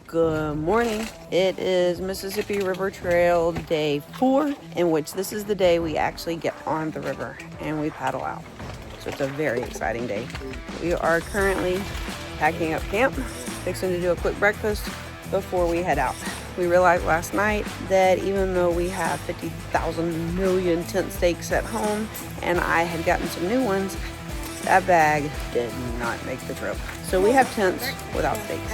Good morning. It is Mississippi River Trail day 4, in which this is the day we actually get on the river and we paddle out. So it's a very exciting day. We are currently packing up camp, fixing to do a quick breakfast before we head out. We realized last night that even though we have 50,000 million tent stakes at home and I had gotten some new ones, that bag did not make the trip. So we have tents without stakes.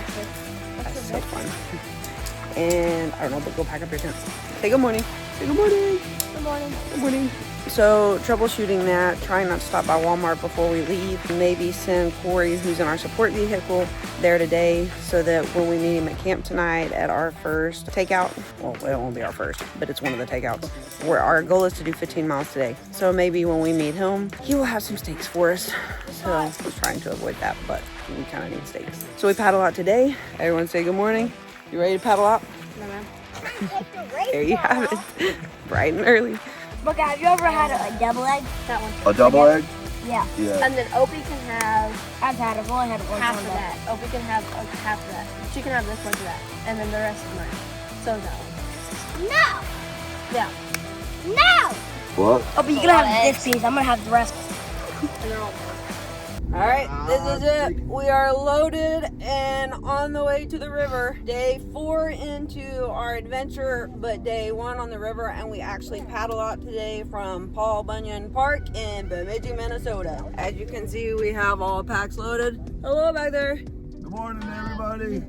That's so fun. And I don't know, but go pack up your tent. Say good morning. Say good morning. Good morning. Good morning. So troubleshooting that, trying not to stop by Walmart before we leave. Maybe send Corey, who's in our support vehicle, there today so that when we meet him at camp tonight at our first takeout, well, it won't be our first, but it's one of the takeouts, where our goal is to do 15 miles today. So maybe when we meet him, he will have some steaks for us. So we're trying to avoid that, but we kind of need steaks. So we paddle out today. Everyone say good morning. You ready to paddle out? No, ma'am. There you have it. Bright and early. Look, have you ever had a double egg? That one. A double egg? Yeah. Yeah. And then Opie can have. I've had it. Well, I had it half of that. Opie can have half of that. She can have this much of that. And then the rest of mine. So that one. No! Yeah. No! What? Opie, you can have this piece. I'm gonna have the rest. And they're all All right, this is it. We are loaded and on the way to the river. Day 4 into our adventure, but day 1 on the river, and we actually paddle out today from Paul Bunyan Park in Bemidji, Minnesota. As you can see, we have all packs loaded. Hello back there. Good morning, everybody.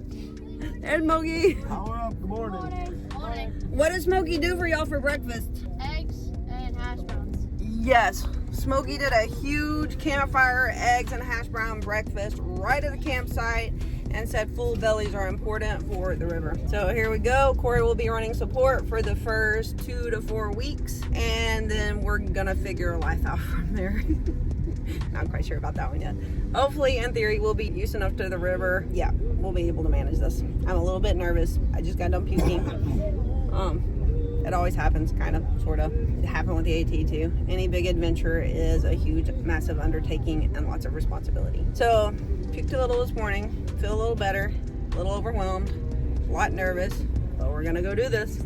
There's Smokey. Power up. Good morning. morning. What does Smokey do for y'all for breakfast? Eggs and hash browns. Yes, Smokey did a huge campfire, eggs and hash brown breakfast right at the campsite and said full bellies are important for the river. So here we go. Corey will be running support for the first 2 to 4 weeks, and then we're gonna figure life out from there. Not quite sure about that one yet. Hopefully, in theory, we'll be used enough to the river. Yeah, we'll be able to manage this. I'm a little bit nervous. I just got done puking. It always happens, kind of, sort of. It happened with the AT too. Any big adventure is a huge, massive undertaking and lots of responsibility. So, puked a little this morning, feel a little better, a little overwhelmed, a lot nervous, but we're gonna go do this.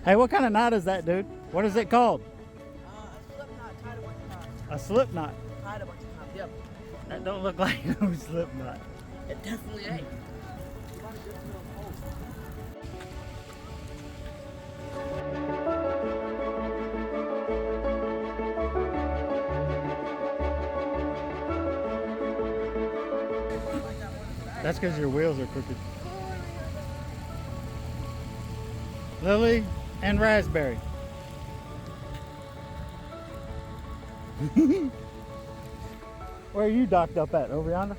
Hey, what kind of knot is that, dude? What is it called? A slip knot. Tied a bunch of times, yep. That don't look like no slip knot. It definitely ain't. That's because your wheels are crooked. Lily and raspberry. Where are you docked up at? Over yonder?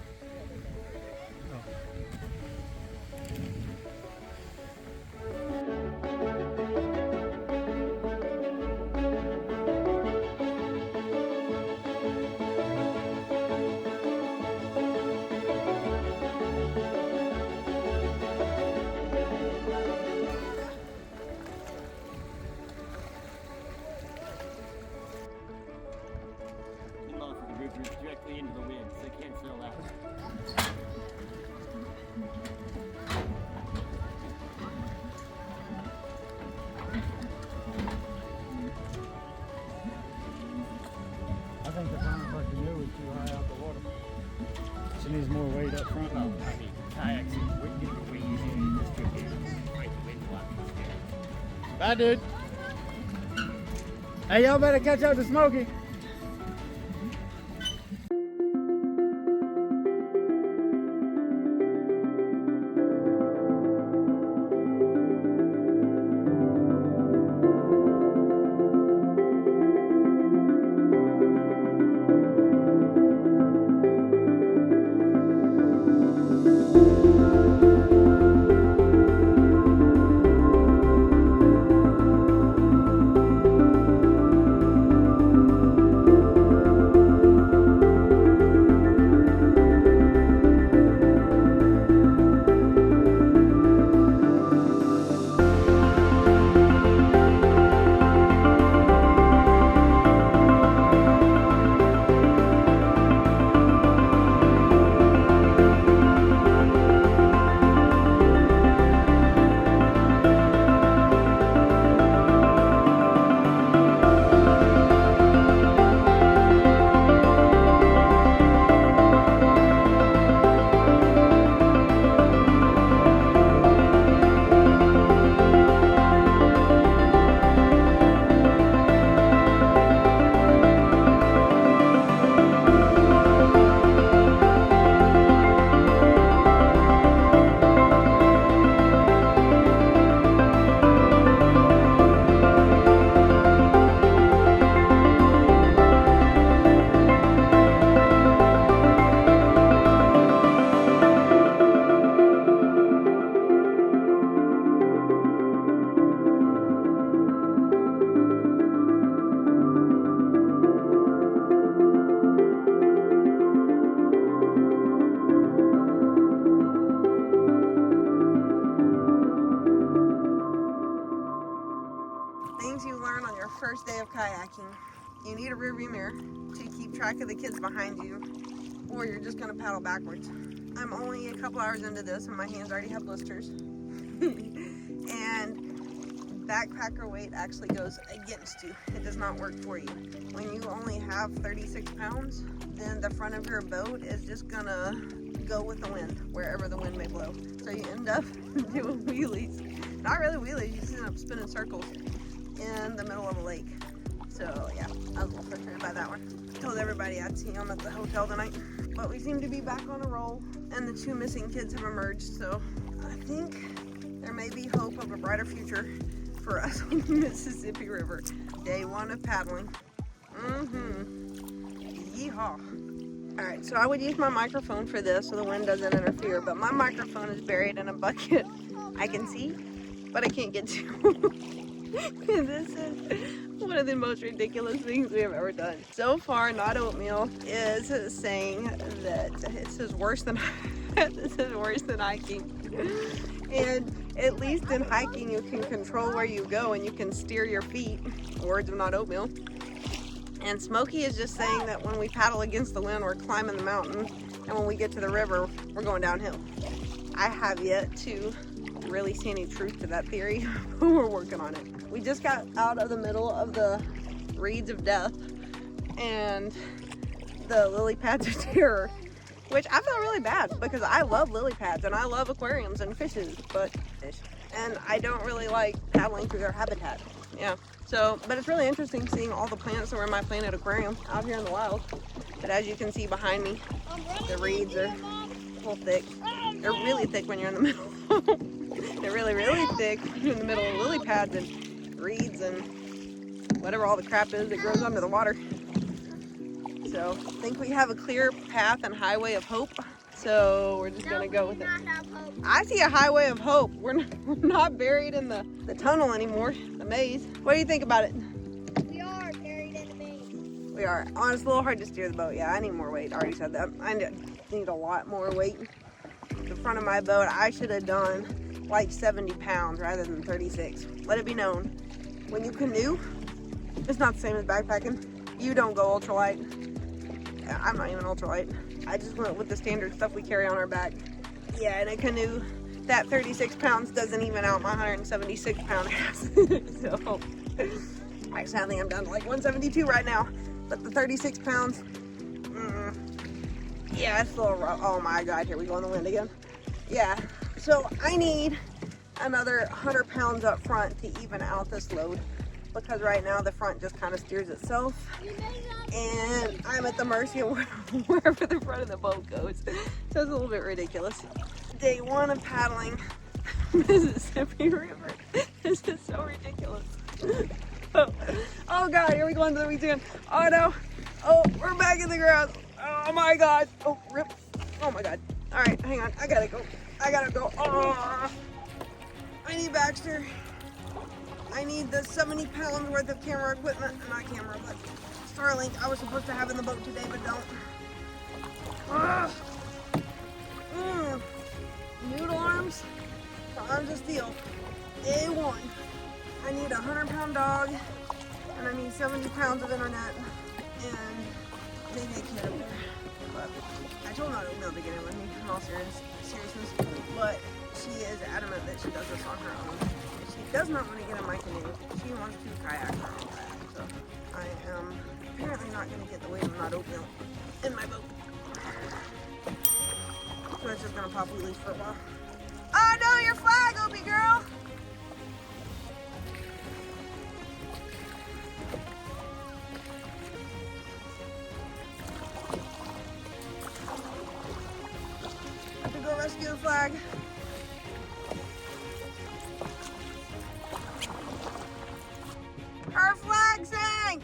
Directly into the wind, so they can't sail that. I think the front of her canoe is too high out the water. She needs more weight up front. I mean, kayaks, we can get the wind in this trip here. Fight the wind a lot. Bye, dude. Hey, y'all better catch up to Smokey. you need a rearview mirror to keep track of the kids behind you, or you're just gonna paddle backwards. I'm only a couple hours into this and my hands already have blisters. And backpacker weight actually goes against you. It does not work for you. When you only have 36 pounds, then the front of your boat is just gonna go with the wind, wherever the wind may blow. So you end up doing wheelies. Not really wheelies, you just end up spinning circles in the middle of a lake. So yeah, I was a little frustrated by that one. Told everybody I'd see them at the hotel tonight. But we seem to be back on a roll, and the 2 missing kids have emerged, so I think there may be hope of a brighter future for us on the Mississippi River. Day 1 of paddling. Yeehaw. All right, so I would use my microphone for this so the wind doesn't interfere, but my microphone is buried in a bucket I can see, but I can't get to. This is one of the most ridiculous things we have ever done. So far, Not Oatmeal is saying that this is worse than hiking. And at least in hiking, you can control where you go and you can steer your feet. Words of Not Oatmeal. And Smokey is just saying that when we paddle against the wind, we're climbing the mountain, and when we get to the river, we're going downhill. I have yet to really see any truth to that theory, but we're working on it. We just got out of the middle of the reeds of death and the lily pads of terror, which I felt really bad because I love lily pads and I love aquariums and fishes, and I don't really like paddling through their habitat. Yeah. So, but it's really interesting seeing all the plants that were in my Planet Aquarium out here in the wild. But as you can see behind me, the reeds are a little thick. They're really thick when you're in the middle. They're really, really thick when you're in the middle of lily pads and reeds and whatever all the crap is that grows under the water. So I think we have a clear path and highway of hope. So we're just gonna go with it. I see a highway of hope. We're not buried in the tunnel anymore, the maze. What do you think about it? We are buried in the maze. We are. Oh, it's a little hard to steer the boat. Yeah, I need more weight. I already said that. I need a lot more weight. The front of my boat, I should have done like 70 pounds rather than 36. Let it be known. When you canoe, it's not the same as backpacking. You don't go ultralight. I'm not even ultralight. I just went with the standard stuff we carry on our back. Yeah, in a canoe, that 36 pounds doesn't even out my 176 pound ass. So, actually, I think I'm down to like 172 right now. But the 36 pounds, yeah, it's a little rough. Oh my God, here we go in the wind again. Yeah, so I need another 100 pounds up front to even out this load, because right now the front just kind of steers itself. And I'm at the mercy of wherever the front of the boat goes. So it's a little bit ridiculous. Day 1 of paddling Mississippi River. This is so ridiculous. Oh God, here we go into the weeds again. Oh no. Oh, we're back in the grass. Oh my God. Oh, rip. Oh my God. All right, hang on. I gotta go. Oh, I need Baxter. I need the 70 pounds worth of camera equipment. Not camera, but Starlink I was supposed to have in the boat today, but don't. Noodle arms, the arms of steel. Day 1. I need a 100-pound dog, and I need 70 pounds of internet, and they take care of her. But I told Not Oatmeal to get in with me, in all seriousness, but she is adamant that she does this on her own. She does not want to get in my canoe. She wants to kayak her own kayak, so I am apparently not going to get the weight of Not Oatmeal in my boat. So it's just going to pop wheelies for a while. Oh no, your flag, Opie girl! I have to go rescue the flag. Our flag sank!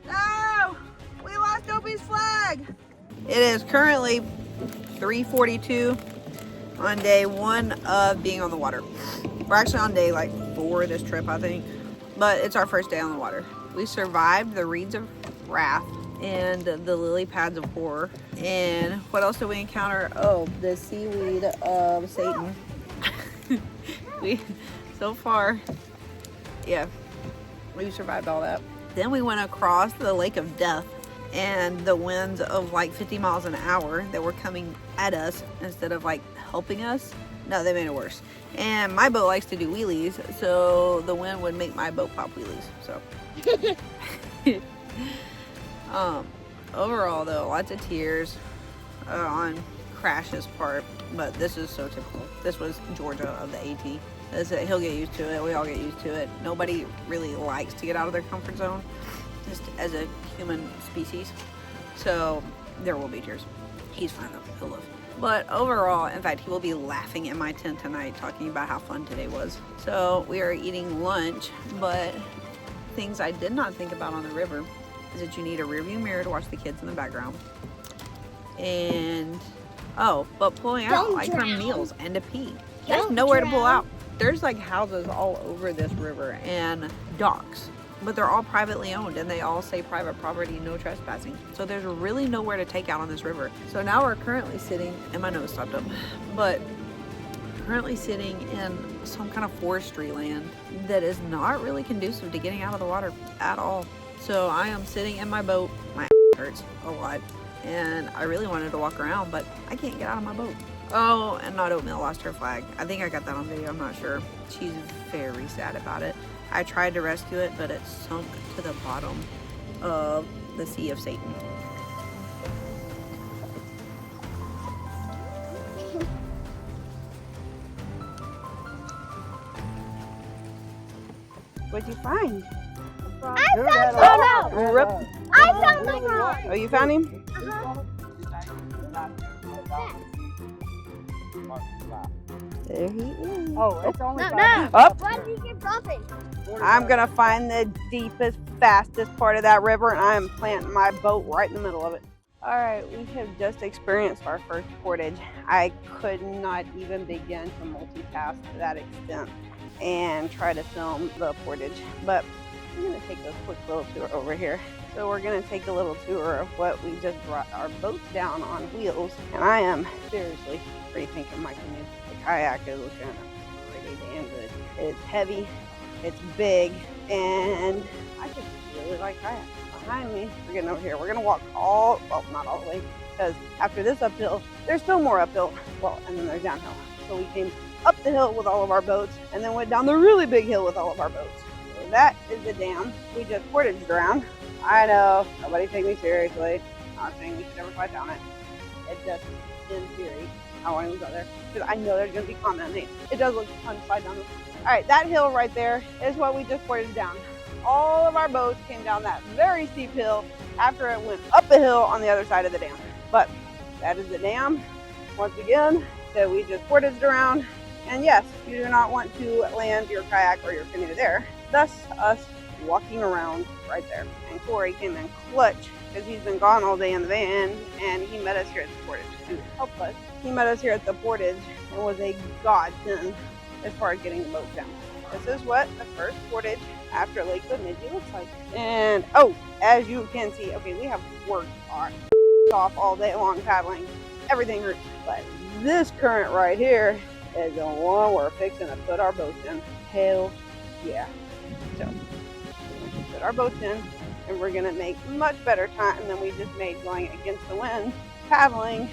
No! We lost Opie's flag! It is currently 3:42 on day 1 of being on the water. We're actually on day like 4 of this trip, I think. But it's our first day on the water. We survived the reeds of wrath and the lily pads of horror. And what else did we encounter? Oh, the seaweed of Satan. So far, yeah, we survived all that. Then we went across the Lake of Death, and the winds of like 50 miles an hour that were coming at us instead of like helping us. No, they made it worse. And my boat likes to do wheelies, so the wind would make my boat pop wheelies. So overall though, lots of tears on Crash's part, but this is so typical. This was Georgia of the AT. He'll get used to it. We all get used to it. Nobody really likes to get out of their comfort zone, just as a human species. So there will be tears. He's fine though. He'll live. But overall, in fact, he will be laughing in my tent tonight, talking about how fun today was. So we are eating lunch, but things I did not think about on the river is that you need a rear view mirror to watch the kids in the background. And but pulling out like for meals and to pee. There's nowhere to pull out. There's like houses all over this river and docks, but they're all privately owned and they all say private property, no trespassing. So there's really nowhere to take out on this river. So now we're currently sitting, and my nose stopped up, but currently sitting in some kind of forestry land that is not really conducive to getting out of the water at all. So I am sitting in my boat. My hurts a lot. And I really wanted to walk around, but I can't get out of my boat. Oh, and Not Oatmeal lost her flag. I think I got that on video, I'm not sure. She's very sad about it. I tried to rescue it, but it sunk to the bottom of the Sea of Satan. What'd you find? I found someone! Rip. I found someone! Oh, you found him? There he is. Oh, it's only No. Up. Why did you keep dropping? I'm gonna find the deepest, fastest part of that river, and I am planting my boat right in the middle of it. All right, we have just experienced our first portage. I could not even begin to multitask to that extent and try to film the portage, but I'm gonna take a quick little tour over here. So we're gonna take a little tour of what we just brought our boat down on wheels, and I am seriously rethinking my canoe. The kayak is looking pretty damn good. It's heavy, it's big, and I just really like kayaks. Behind me, we're getting over here. We're gonna walk not all the way, because after this uphill, there's still more uphill. Well, and then there's downhill. So we came up the hill with all of our boats, and then went down the really big hill with all of our boats. So that is the dam we just portaged around. I know, nobody take me seriously. Not saying we should ever slide down it. It just, in theory, I won't even go there, because I know there's gonna be comment made. It does look fun to slide down this. All right, that hill right there is what we just portaged down. All of our boats came down that very steep hill after it went up a hill on the other side of the dam. But that is the dam, once again, that we just portaged around. And yes, you do not want to land your kayak or your canoe there. Thus, us walking around right there. And Corey came in clutch, because he's been gone all day in the van, and he met us here at the portage to help us. He met us here at the portage and was a godsend as far as getting the boat down. This is what the first portage after Lake Bemidji looks like. And as you can see, okay, we have worked our off all day long paddling. Everything hurts. But this current right here is the one we're fixing to put our boats in. Hell yeah. So we're gonna put our boats in, and we're gonna make much better time than we just made going against the wind, paddling,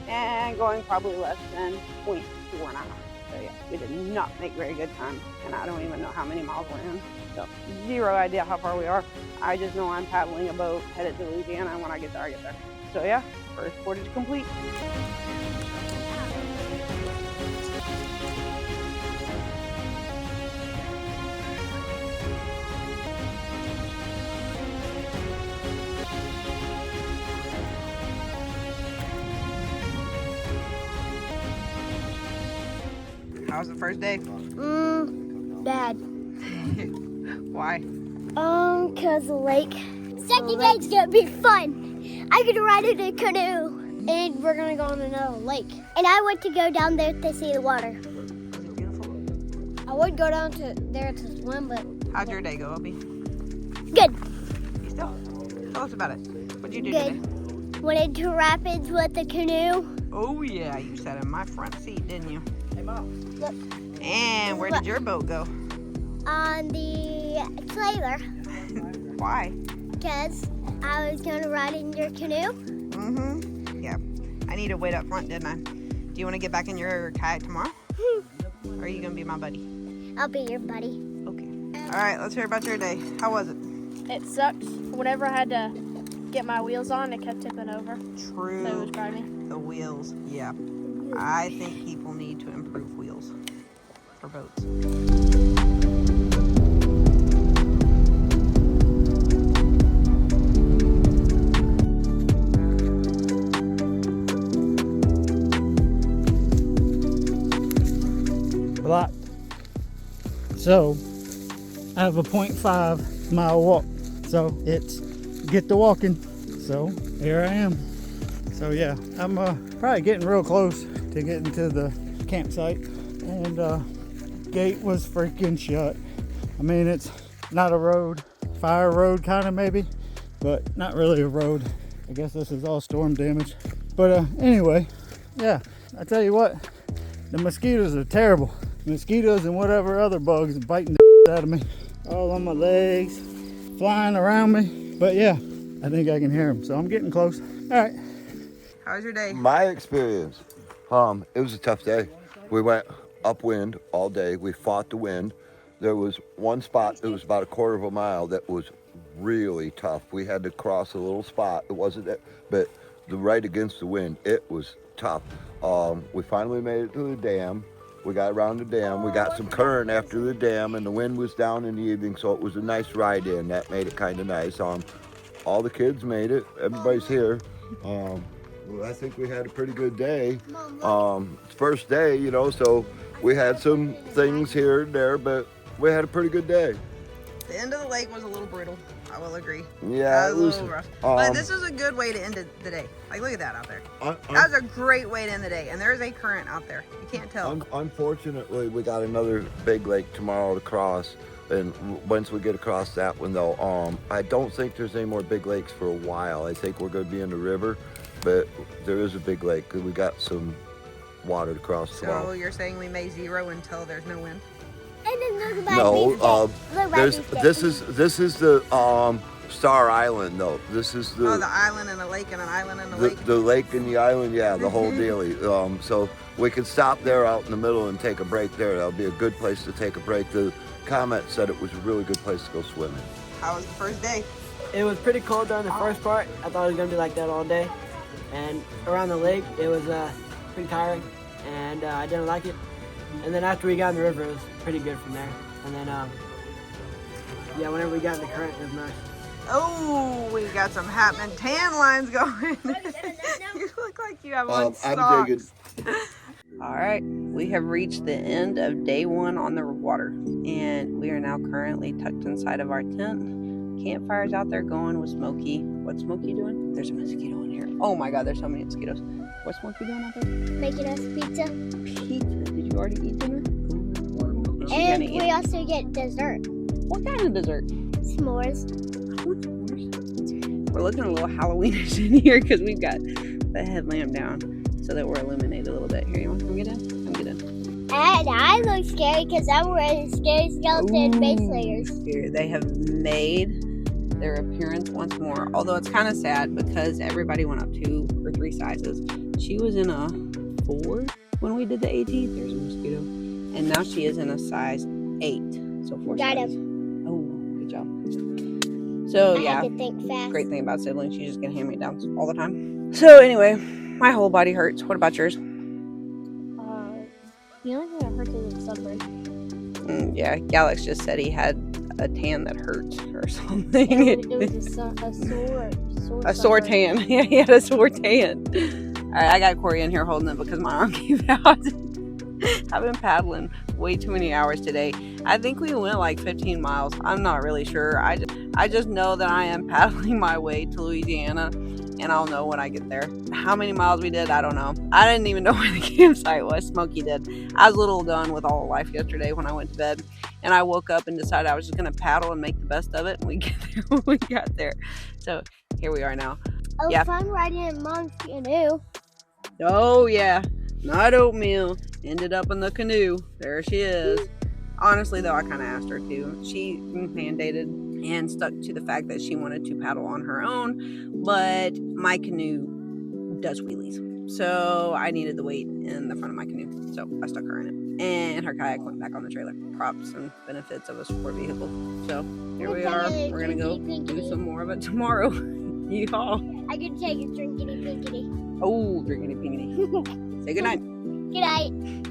and going probably less than 0.4 an hour. So yeah, we did not make very good time, and I don't even know how many miles we're in. So zero idea how far we are. I just know I'm paddling a boat headed to Louisiana, and when I get there, I get there. So yeah, first portage complete. How was the first day? Bad. Why? Cause the lake. Second day's gonna be fun. I get to ride in a canoe, and we're gonna go on another lake. And I want to go down there to see the water. Was it beautiful? I would go down to there to swim, but How'd your day go, Opie? good. You still? Tell us about it. What'd you do Good. today? Went into rapids with the canoe. Oh yeah, you sat in my front seat, didn't you? Hey, Mom. Look, And where did your boat go? on the trailer. Why? Because I was going to ride in your canoe. Mm-hmm. Yeah. I need to wait up front, didn't I? Do you want to get back in your kayak tomorrow? Or are you going to be my buddy? I'll be your buddy. Okay. All right, let's hear about your day. How was it? It sucked. Whenever I had to get my wheels on, it kept tipping over. True. So it was grimy. The wheels, yeah. I think people need to improve wheels for boats. Block. So I have a 0.5 mile walk. So it's get to walking. So here I am. So yeah, I'm probably getting real close to getting to the campsite. And gate was freaking shut. I mean, it's not a road, fire road kind of maybe, but not really a road. I guess this is all storm damage. But anyway, yeah, I tell you what, the mosquitoes are terrible. Mosquitoes and whatever other bugs biting the out of me. All on my legs, flying around me. But yeah, I think I can hear them. So I'm getting close. All right. How was your day? My experience, it was a tough day. We went upwind all day. We fought the wind. There was one spot that was about a quarter of a mile that was really tough. We had to cross a little spot. It wasn't that, but right against the wind, it was tough. We finally made it to the dam. We got around the dam. We got some current after the dam, and the wind was down in the evening, so it was a nice ride in. That made it kind of nice. All the kids made it. Everybody's here. Well, I think we had a pretty good day. First day, you know, so we had some things here and there, but we had a pretty good day. The end of the lake was a little brutal. I will agree. Yeah, That was a little rough. But this was a good way to end the day. Like, look at that out there. That was a great way to end the day. And there's a current out there. You can't tell. Unfortunately, we got another big lake tomorrow to cross. And once we get across that one, though, I don't think there's any more big lakes for a while. I think we're going to be in the river, but there is a big lake because we got some water to cross tomorrow. So you're saying we may zero until there's no wind? And then look about No, this this is the Star Island, though. This is the the island and a lake and an island and a lake. the lake and the island, yeah, the whole dealie. So we could stop there out in the middle and take a break there. That'll be a good place to take a break. The comment said it was a really good place to go swimming. How was the first day? It was pretty cold during the first part. I thought it was gonna be like that all day. And around the lake, it was pretty tiring, and I didn't like it. And then after we got in the river, it was pretty good from there. And then, yeah, whenever we got in the current, it was nice. Oh, we got some happening tan lines going. You look like you have on socks. I'm digging. All right, we have reached the end of day one on the water, and we are now currently tucked inside of our tent. Campfires out there going with Smokey. What's Smokey doing? There's a mosquito in here. Oh my God, there's so many mosquitoes. What's Smokey doing out there? making us pizza. Pizza. Did you already eat dinner? Is she And gonna eat we it? also get dessert. What kind of dessert? S'mores. We're looking a little Halloweenish in here because we've got the headlamp down so that we're illuminated a little bit. Here, you want to come get in? Come get in. And I look scary because I'm wearing scary skeleton base layers. Here, they have made their appearance once more. Although it's kind of sad because everybody went up 2 or 3 sizes. She was in a 4 when we did the AT. There's a mosquito. And now she is in a size 8. So 4 Got sizes. him. Oh, good job. So I yeah, had to think fast. great thing about siblings, you just get hand-me-downs all the time. So anyway, my whole body hurts. What about yours? The only thing that hurts is the sunburn. Yeah, Galax just said he had a tan that hurt or something. It was a A sore sunburn. tan. Yeah, he had a sore tan. All right, I got Corey in here holding it because my arm gave out. I've been paddling way too many hours today. I think we went like 15 miles. I'm not really sure. I just know that I am paddling my way to Louisiana, and I'll know when I get there. How many miles we did, I don't know. I didn't even know where the campsite was. Smokey did. I was a little done with all of life yesterday when I went to bed, and I woke up and decided I was just going to paddle and make the best of it, and we get there when we got there. So here we are now. Oh, Yeah. fun riding in Mom's canoe. Oh yeah, not oatmeal. Ended up in the canoe. There she is. Honestly though, I kind of asked her to. She mandated and stuck to the fact that she wanted to paddle on her own, but my canoe does wheelies. So I needed the weight in the front of my canoe. So I stuck her in it. And her kayak went back on the trailer. Props and benefits of a sport vehicle. So here we are. We're going to go do some more of it tomorrow. Yeehaw. I can take a drinkity pinkity. Oh, drinkity pinkity. Say goodnight. Good night.